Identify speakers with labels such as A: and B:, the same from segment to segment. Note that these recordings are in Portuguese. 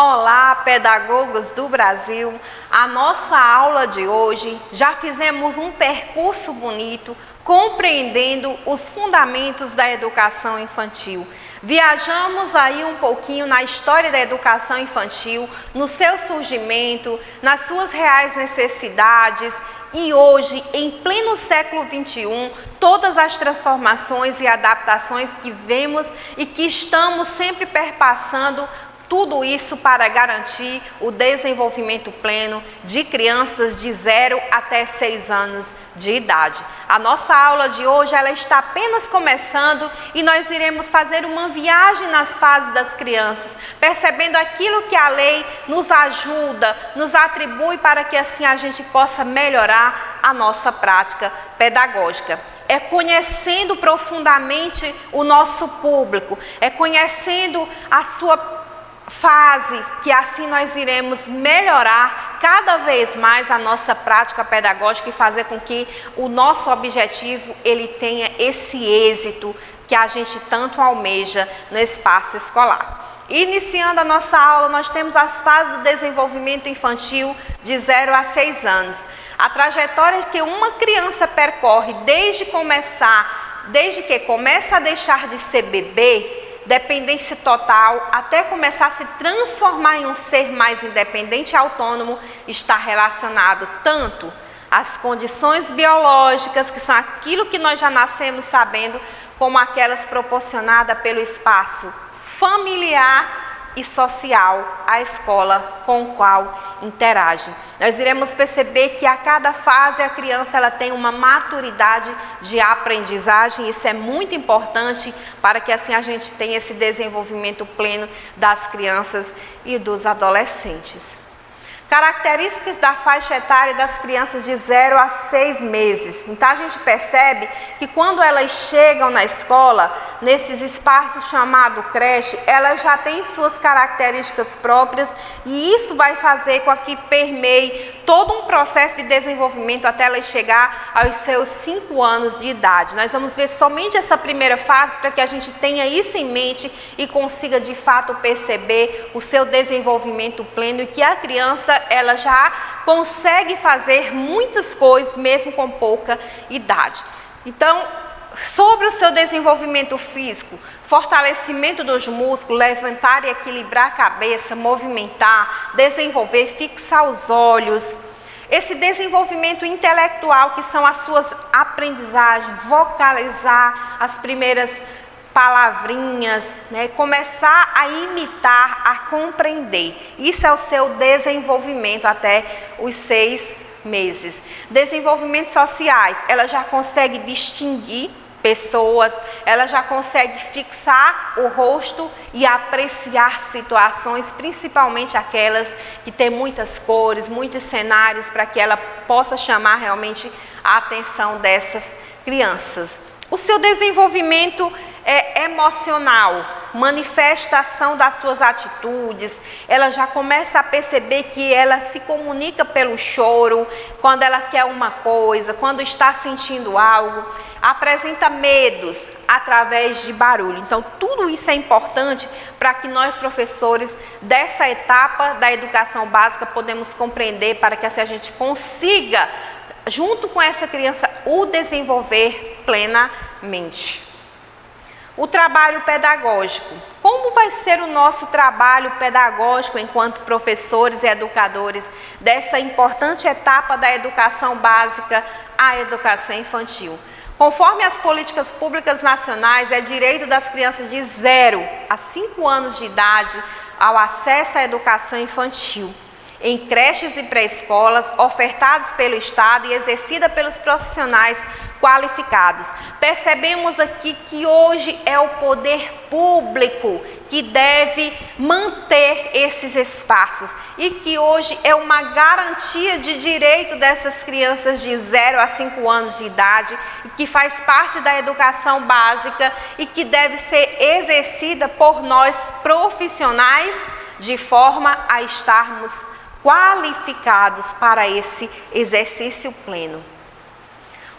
A: Olá, pedagogos do Brasil! A nossa aula de hoje já fizemos um percurso bonito compreendendo os fundamentos da educação infantil. Viajamos aí um pouquinho na história da educação infantil, no seu surgimento, nas suas reais necessidades e hoje, em pleno século XXI, todas as transformações e adaptações que vemos e que estamos sempre perpassando. Tudo isso para garantir o desenvolvimento pleno de crianças de 0 até 6 anos de idade. A nossa aula de hoje ela está apenas começando e nós iremos fazer uma viagem nas fases das crianças, percebendo aquilo que a lei nos ajuda, nos atribui para que assim a gente possa melhorar a nossa prática pedagógica. É conhecendo profundamente o nosso público, é conhecendo a sua fase, que assim nós iremos melhorar cada vez mais a nossa prática pedagógica e fazer com que o nosso objetivo ele tenha esse êxito que a gente tanto almeja no espaço escolar. Iniciando a nossa aula, nós temos as fases do desenvolvimento infantil de 0 a 6 anos. A trajetória que uma criança percorre desde que começa a deixar de ser bebê, dependência total, até começar a se transformar em um ser mais independente e autônomo, está relacionado tanto às condições biológicas, que são aquilo que nós já nascemos sabendo, como aquelas proporcionadas pelo espaço familiar e social, a escola com o qual interage. Nós iremos perceber que a cada fase a criança ela tem uma maturidade de aprendizagem, isso é muito importante para que assim a gente tenha esse desenvolvimento pleno das crianças e dos adolescentes. Características da faixa etária das crianças de 0 a 6 meses. Então a gente percebe que quando elas chegam na escola, nesses espaços chamados creche, elas já têm suas características próprias e isso vai fazer com que permeie todo um processo de desenvolvimento até elas chegar aos seus 5 anos de idade. Nós vamos ver somente essa primeira fase para que a gente tenha isso em mente e consiga de fato perceber o seu desenvolvimento pleno e que a criança ela já consegue fazer muitas coisas mesmo com pouca idade. Então, sobre o seu desenvolvimento físico, fortalecimento dos músculos, levantar e equilibrar a cabeça, movimentar, desenvolver, fixar os olhos. Esse desenvolvimento intelectual, que são as suas aprendizagens, vocalizar as primeiras palavrinhas, começar a imitar, a compreender. Isso é o seu desenvolvimento até os 6 meses. Desenvolvimentos sociais, ela já consegue distinguir pessoas, ela já consegue fixar o rosto e apreciar situações, principalmente aquelas que têm muitas cores, muitos cenários, para que ela possa chamar realmente a atenção dessas crianças. O seu desenvolvimento emocional, manifestação das suas atitudes, ela já começa a perceber que ela se comunica pelo choro, quando ela quer uma coisa, quando está sentindo algo, apresenta medos através de barulho. Então, tudo isso é importante para que nós, professores, dessa etapa da educação básica, podemos compreender para que assim a gente consiga, junto com essa criança, o desenvolver plenamente. O trabalho pedagógico. Como vai ser o nosso trabalho pedagógico enquanto professores e educadores dessa importante etapa da educação básica à educação infantil? Conforme as políticas públicas nacionais, é direito das crianças de 0 a 5 anos de idade ao acesso à educação infantil, em creches e pré-escolas, ofertados pelo Estado e exercida pelos profissionais qualificados. Percebemos aqui que hoje é o poder público que deve manter esses espaços e que hoje é uma garantia de direito dessas crianças de 0 a 5 anos de idade e que faz parte da educação básica e que deve ser exercida por nós profissionais de forma a estarmos qualificados para esse exercício pleno.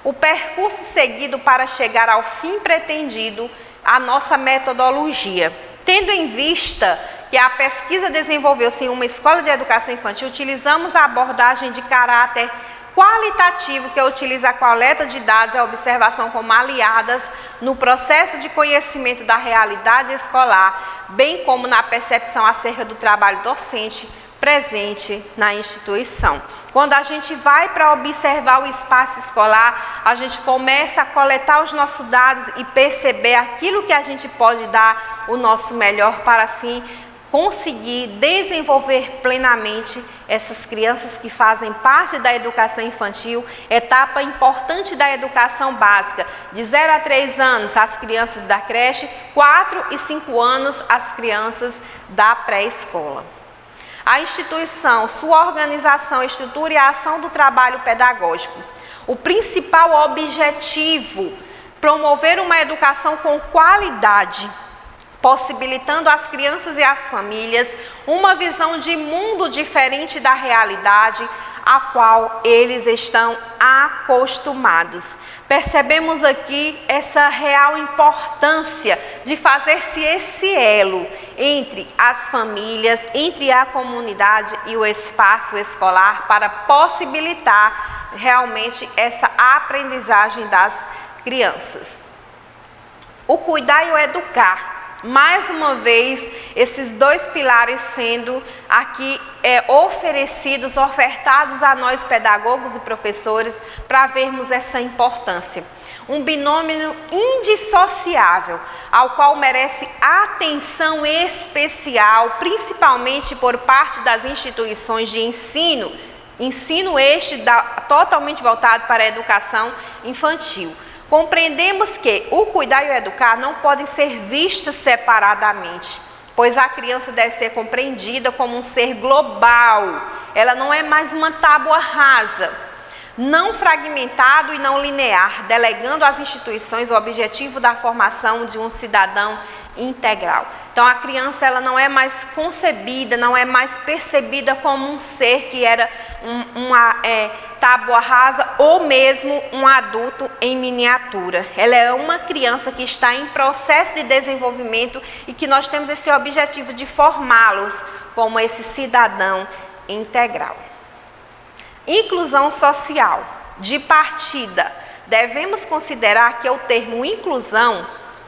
A: O percurso seguido para chegar ao fim pretendido, a nossa metodologia, tendo em vista que a pesquisa desenvolveu-se em uma escola de educação infantil, utilizamos a abordagem de caráter qualitativo, que utiliza a coleta de dados e a observação como aliadas no processo de conhecimento da realidade escolar, bem como na percepção acerca do trabalho docente presente na instituição. Quando a gente vai para observar o espaço escolar, a gente começa a coletar os nossos dados e perceber aquilo que a gente pode dar o nosso melhor para assim conseguir desenvolver plenamente essas crianças que fazem parte da educação infantil, etapa importante da educação básica, de 0 a 3 anos as crianças da creche, 4 e 5 anos as crianças da pré-escola. A instituição, sua organização, estrutura e a ação do trabalho pedagógico. O principal objetivo, promover uma educação com qualidade, possibilitando às crianças e às famílias uma visão de mundo diferente da realidade a qual eles estão acostumados. Percebemos aqui essa real importância de fazer-se esse elo entre as famílias, entre a comunidade e o espaço escolar para possibilitar realmente essa aprendizagem das crianças. O cuidar e o educar. Mais uma vez, esses dois pilares sendo aqui oferecidos, ofertados a nós pedagogos e professores para vermos essa importância. Um binômio indissociável, ao qual merece atenção especial, principalmente por parte das instituições de ensino, totalmente voltado para a educação infantil. Compreendemos que o cuidar e o educar não podem ser vistos separadamente, pois a criança deve ser compreendida como um ser global. Ela não é mais uma tábua rasa, não fragmentado e não linear, delegando às instituições o objetivo da formação de um cidadão integral. Então a criança ela não é mais concebida, não é mais percebida como um ser que era uma tábua rasa ou mesmo um adulto em miniatura. Ela é uma criança que está em processo de desenvolvimento e que nós temos esse objetivo de formá-los como esse cidadão integral. Inclusão social. De partida, devemos considerar que o termo inclusão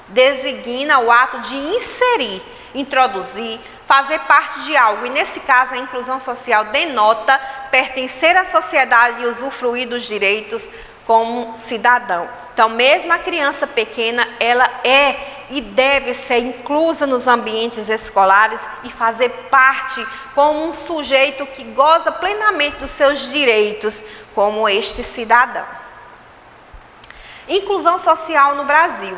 A: designa o ato de inserir, introduzir, fazer parte de algo. E nesse caso, a inclusão social denota pertencer à sociedade e usufruir dos direitos como cidadão. Então, mesmo a criança pequena, ela é e deve ser inclusa nos ambientes escolares e fazer parte como um sujeito que goza plenamente dos seus direitos como este cidadão. Inclusão social no Brasil.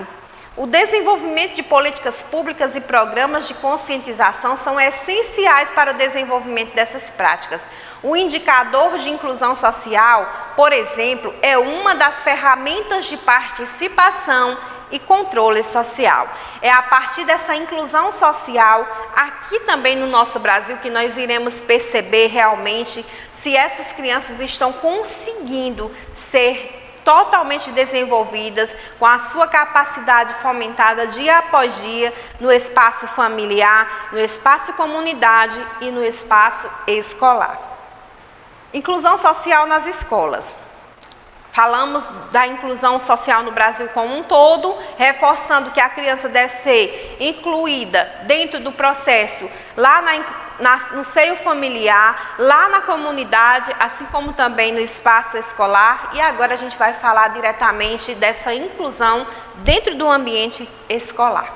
A: O desenvolvimento de políticas públicas e programas de conscientização são essenciais para o desenvolvimento dessas práticas. O indicador de inclusão social, por exemplo, é uma das ferramentas de participação e controle social. É a partir dessa inclusão social, aqui também no nosso Brasil, que nós iremos perceber realmente se essas crianças estão conseguindo ser totalmente desenvolvidas, com a sua capacidade fomentada dia após dia no espaço familiar, no espaço comunidade e no espaço escolar. Inclusão social nas escolas. Falamos da inclusão social no Brasil como um todo, reforçando que a criança deve ser incluída dentro do processo lá no seio familiar, lá na comunidade, assim como também no espaço escolar. E agora a gente vai falar diretamente dessa inclusão dentro do ambiente escolar.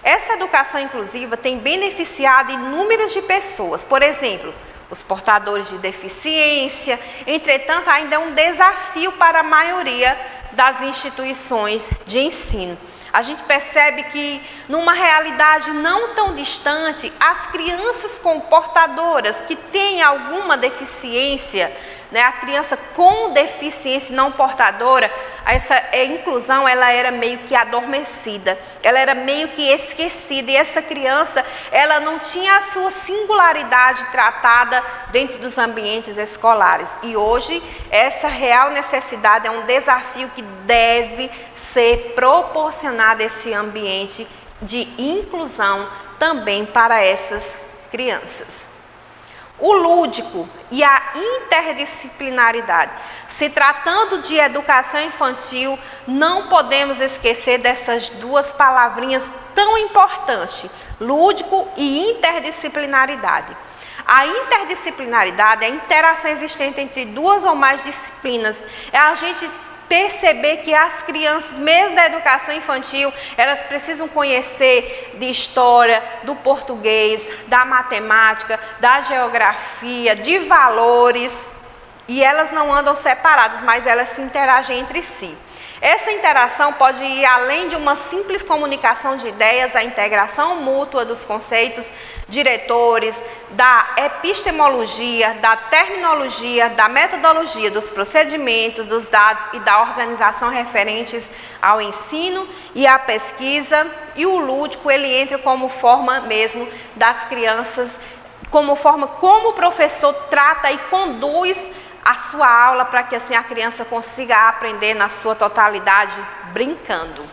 A: Essa educação inclusiva tem beneficiado inúmeras de pessoas, por exemplo, os portadores de deficiência. Entretanto, ainda é um desafio para a maioria das instituições de ensino. A gente percebe que, numa realidade não tão distante, as crianças portadoras que têm alguma deficiência, a criança com deficiência não portadora, essa inclusão ela era meio que adormecida, ela era meio que esquecida, e essa criança ela não tinha a sua singularidade tratada dentro dos ambientes escolares. E hoje essa real necessidade é um desafio que deve ser proporcionado esse ambiente de inclusão também para essas crianças. O lúdico e a interdisciplinaridade. Se tratando de educação infantil, não podemos esquecer dessas duas palavrinhas tão importantes, lúdico e interdisciplinaridade. A interdisciplinaridade é a interação existente entre duas ou mais disciplinas. É a gente perceber que as crianças, mesmo da educação infantil, elas precisam conhecer de história, do português, da matemática, da geografia, de valores, e elas não andam separadas, mas elas se interagem entre si. Essa interação pode ir além de uma simples comunicação de ideias, a integração mútua dos conceitos diretores, da epistemologia, da terminologia, da metodologia, dos procedimentos, dos dados e da organização referentes ao ensino e à pesquisa. E o lúdico, ele entra como forma mesmo das crianças, como forma como o professor trata e conduz a sua aula para que assim a criança consiga aprender na sua totalidade, brincando.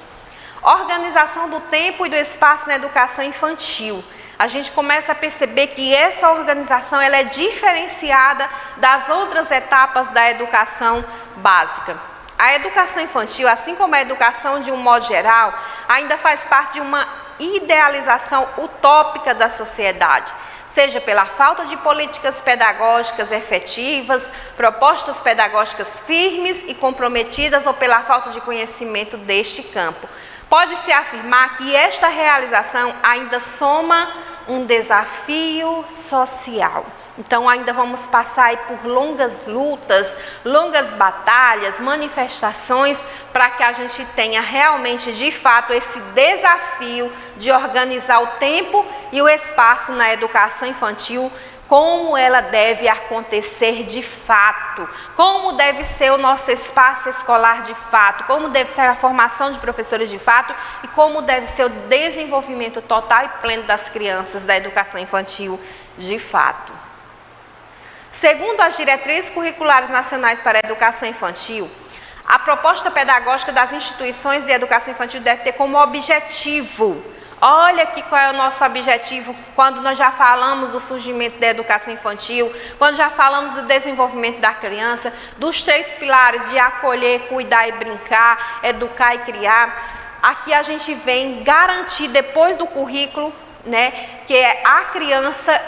A: Organização do tempo e do espaço na educação infantil. A gente começa a perceber que essa organização ela é diferenciada das outras etapas da educação básica. A educação infantil, assim como a educação de um modo geral, ainda faz parte de uma idealização utópica da sociedade, seja pela falta de políticas pedagógicas efetivas, propostas pedagógicas firmes e comprometidas ou pela falta de conhecimento deste campo. Pode-se afirmar que esta realização ainda soma um desafio social. Então ainda vamos passar aí por longas lutas, longas batalhas, manifestações, para que a gente tenha realmente, de fato, esse desafio de organizar o tempo e o espaço na educação infantil, como ela deve acontecer de fato, como deve ser o nosso espaço escolar de fato, como deve ser a formação de professores de fato e como deve ser o desenvolvimento total e pleno das crianças da educação infantil de fato. Segundo as diretrizes curriculares nacionais para a educação infantil, a proposta pedagógica das instituições de educação infantil deve ter como objetivo, olha aqui qual é o nosso objetivo quando nós já falamos do surgimento da educação infantil, quando já falamos do desenvolvimento da criança, dos 3 pilares de acolher, cuidar e brincar, educar e criar. Aqui a gente vem garantir depois do currículo, que a criança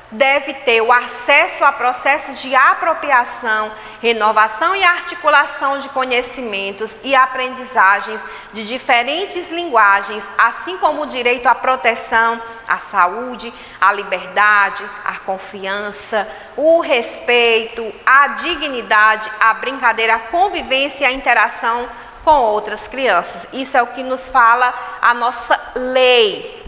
A: deve ter o acesso a processos de apropriação, renovação e articulação de conhecimentos e aprendizagens de diferentes linguagens, assim como o direito à proteção, à saúde, à liberdade, à confiança, o respeito, à dignidade, à brincadeira, à convivência e à interação com outras crianças. Isso é o que nos fala a nossa lei,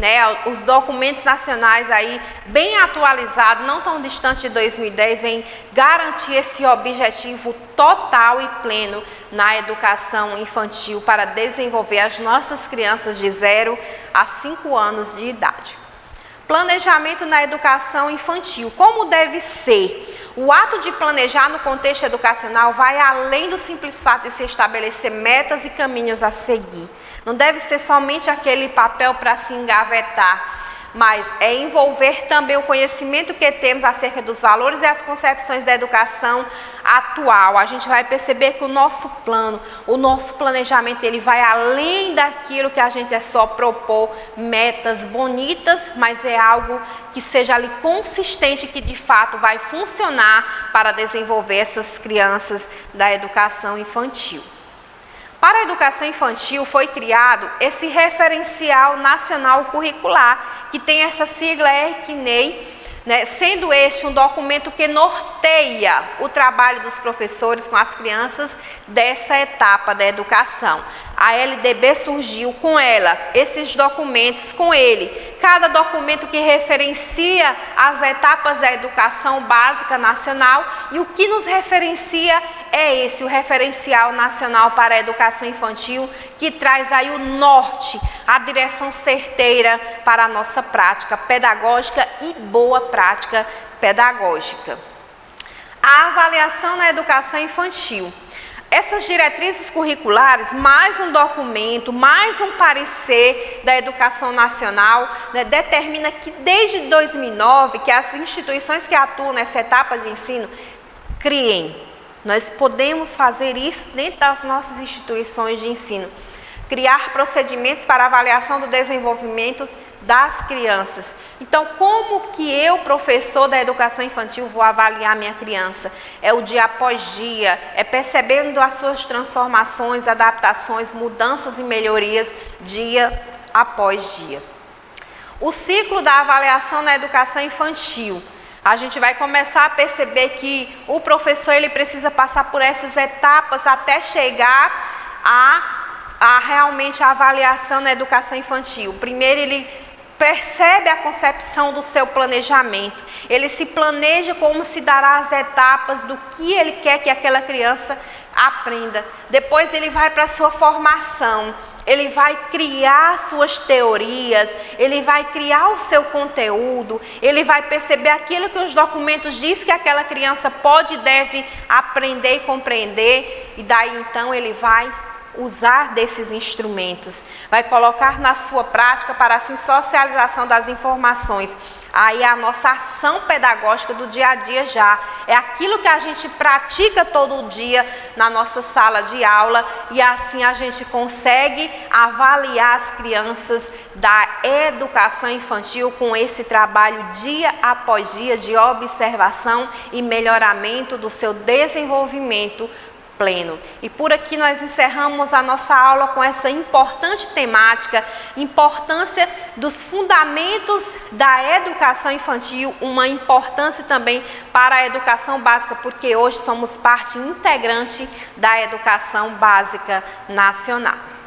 A: Os documentos nacionais aí, bem atualizados, não tão distante de 2010, vem garantir esse objetivo total e pleno na educação infantil para desenvolver as nossas crianças de 0 a 5 anos de idade. Planejamento na educação infantil. Como deve ser? O ato de planejar no contexto educacional vai além do simples fato de se estabelecer metas e caminhos a seguir. Não deve ser somente aquele papel para se engavetar, mas é envolver também o conhecimento que temos acerca dos valores e as concepções da educação atual. A gente vai perceber que o nosso plano, o nosso planejamento, ele vai além daquilo que a gente é só propor metas bonitas, mas é algo que seja ali consistente, que de fato vai funcionar para desenvolver essas crianças da educação infantil. Para a educação infantil foi criado esse referencial nacional curricular, que tem essa sigla ECNEI, sendo este um documento que norteia o trabalho dos professores com as crianças dessa etapa da educação. A LDB surgiu com ela, esses documentos com ele, cada documento que referencia as etapas da educação básica nacional, e o que nos referencia é esse, o referencial nacional para a educação infantil, que traz aí o norte, a direção certeira para a nossa prática pedagógica e boa prática pedagógica. A avaliação na educação infantil. Essas diretrizes curriculares, mais um documento, mais um parecer da Educação Nacional, né, determina que desde 2009, que as instituições que atuam nessa etapa de ensino criem. Nós podemos fazer isso dentro das nossas instituições de ensino. Criar procedimentos para avaliação do desenvolvimento das crianças. Então, como que eu, professor da educação infantil, vou avaliar minha criança? É o dia após dia, é percebendo as suas transformações, adaptações, mudanças e melhorias dia após dia. O ciclo da avaliação na educação infantil. A gente vai começar a perceber que o professor ele precisa passar por essas etapas até chegar a realmente a avaliação na educação infantil. Primeiro ele percebe a concepção do seu planejamento, ele se planeja como se dará as etapas do que ele quer que aquela criança aprenda. Depois ele vai para a sua formação, ele vai criar suas teorias, ele vai criar o seu conteúdo, ele vai perceber aquilo que os documentos dizem que aquela criança pode e deve aprender e compreender, e daí então ele vai usar desses instrumentos, vai colocar na sua prática para assim socialização das informações. Aí é a nossa ação pedagógica do dia a dia já, é aquilo que a gente pratica todo dia na nossa sala de aula e assim a gente consegue avaliar as crianças da educação infantil com esse trabalho dia após dia de observação e melhoramento do seu desenvolvimento pleno. E por aqui nós encerramos a nossa aula com essa importante temática, importância dos fundamentos da educação infantil, uma importância também para a educação básica, porque hoje somos parte integrante da educação básica nacional.